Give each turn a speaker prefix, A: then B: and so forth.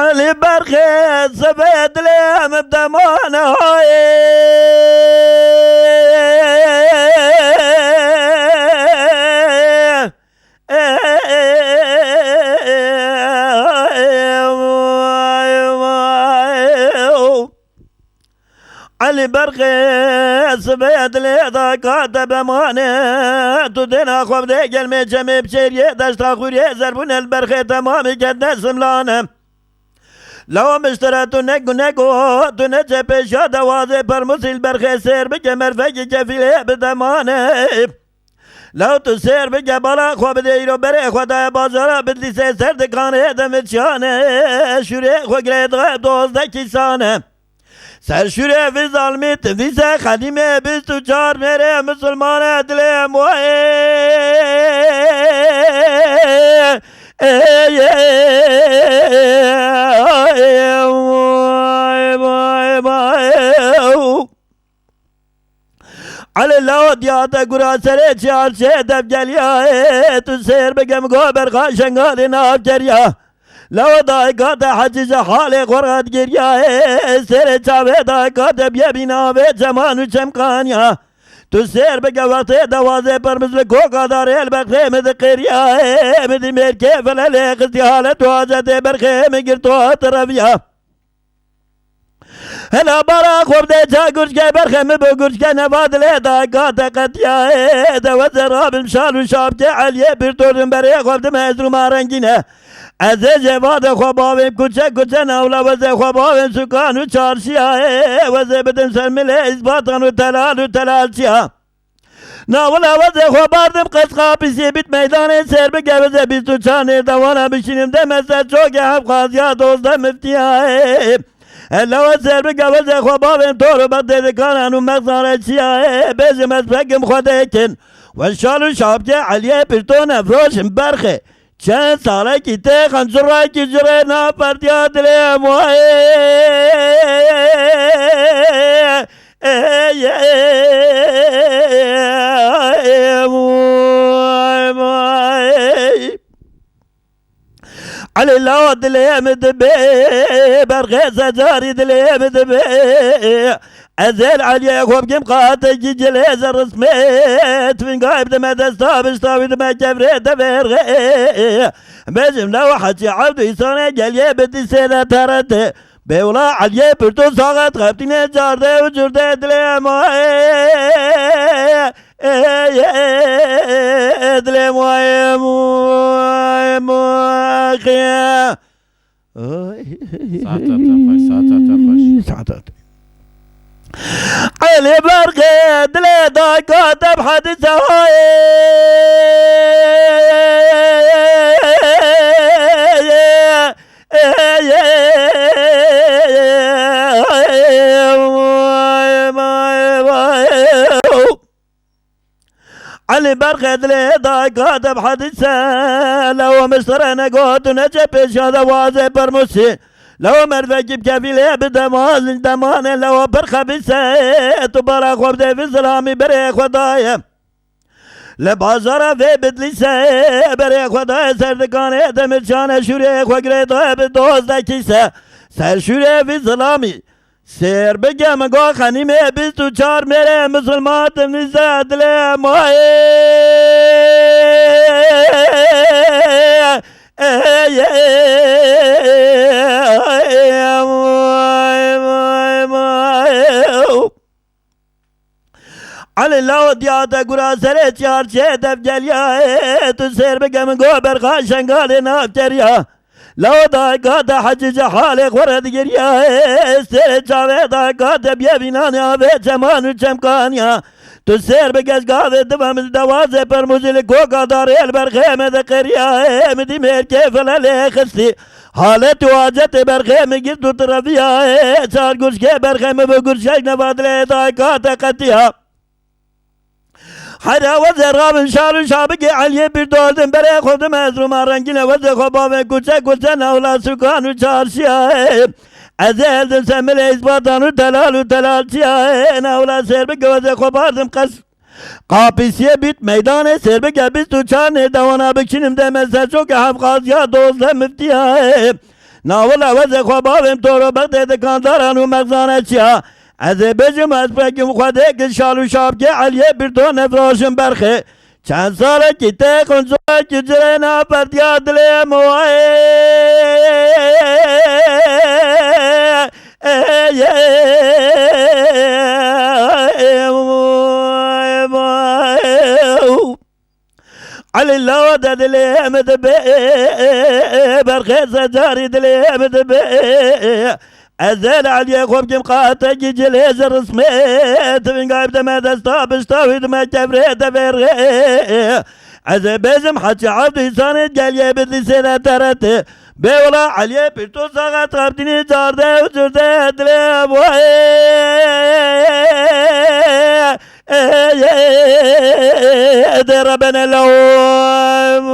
A: علي برخي سبيد لهم بدمانه علي برخي سبيد لي كاتب امانه تدنا خوب دي gelme cemi بشيريه دشتا خوريه زربون البرخي تمامي كدنا سملانه لو مشترى تنقو نقو تنجي بشا دوازي برمسي البرخي سير بكي مرفقي كفيلي بدمانه لو تسير بكي بالا خواب ديرو بري خدا بازارا بدلي سير دكانه دمتشانه شوري خو قريد غيب دوزده كيسانه سر شوره فی ظالمیت فی سه خدیمه 24 میره مسلمان دل موه على الله دياتا قرا سري چار چه دب گلیا تو سیر بگم گو برخا شنگال ناف جریا لو دايقات حجج حالي قرات قريا سير چاوه دايقات بيه بنا و جمان و چمقانيا تو سير بگه وقت دوازه پر مثل کوکا داره البرخه مد قريا مد مرکه فلالي قصدي حالت واجت برخه مگر تو طرفيا هلا برا خوب ده چا گرش که برخه مبو گرش که نواد له دايقات قطيا دوازه راب المشال و شاب که علیه برطورن بره خوب ده مهزرو مارنگینه از جواد خواباویم کوچه کوچه نولا وزه خواباویم سکان و چارشیه وزه بدن سرمله اثباتان و تلال چیه نولا وزه خواباردم قسقا پیسی بیت میدان سر بگه وزه 24 دوانه بشینیم دمسته چوکه هم خازیا دوزده مفتیه لو سر بگه وزه خواباویم طور بده دکانان و مقصاره چیه بیشم از بگم خوده کن و شالو شابکه علیه پرتون افروشم برخه چند ساله کیته خنجره کی جره نا پردیا دل موه علي الله دل مدبي برغي سجاري دل مدبي ازل علي خوب كم قاتل جليز الرسميت من قايب دم دستا بشتاوي دم كفري دبرغي بجم لو حتي عبد يسانه جليه بدي سيده ترته بولا علي برتو ساقت خبتين جارده وجرده دل موه دل موه موه ساعتات علي برقي دلي دايقات بحدث هاي علي برقي دلي دايقات بحدث لو مشترنا قوت ونجب شهد وازي برمسي لو مرفق بكفيله بدمان دمان لو برخه بسيت وبرا خوب ده في ظلامي بري خدايا لبازارا في بدلسه بري خدايا سردكانه دمرشانه شوري خوغريده بدوزده كيسه سر شوري في ظلامي سير بگم گو خنیمه 24 میره مسلمات میزه دل ماه علي الله دياتا قرا سري چار چه دف گلیا تو سير بگم گو برخا شنگال ناف جریا لو دايقات حجج حالي خورد گریا سر چاوه دايقات بيه بینان آوه چمان و چمکانیا تو سير بگز گاوه دوامز دوازه پر مزل کوکا داره البرخه مد قریا مدی مرکه فلال خستی حالت واجت برخه مگیر دو طرفیا چار گرش که برخه مبو گرشک نوادل دايقات قطیا حدا وزه رابن شارو شابقی علیه bir دوردم بره خودم از رو مارنگینه وزه خواباوه کوچه کوچه نولا سکان و چارشیه از eldim semmile isbatan و telal çiye navla serbeke veze kopardım kas kapisiye bit meydane serbeke biz tuçar ne davana bikinim demezse çok hafkaz ya dozda müftiye ناول عوض خوابم تو رو بغده دکانداران و مغزانه چیا از بجم از بگم خواده که شالو شاب که علیه بردو نفراشم برخه چند ساله که تکن زوی که جرنا پردیا دلی موای علي الله ودد لي مدبي برخيص جاري دلي مدبي أزال علي خوب جم قاطع جليز الرسميت من قايب دم دستاب استوي دم جبريت فرغي عزبزم حتى عبد إنسان جالي بدلي سنة ترت بولا علي بيرتو ساقط قبدني جارده وجرده دلي أبوي ربنا لهم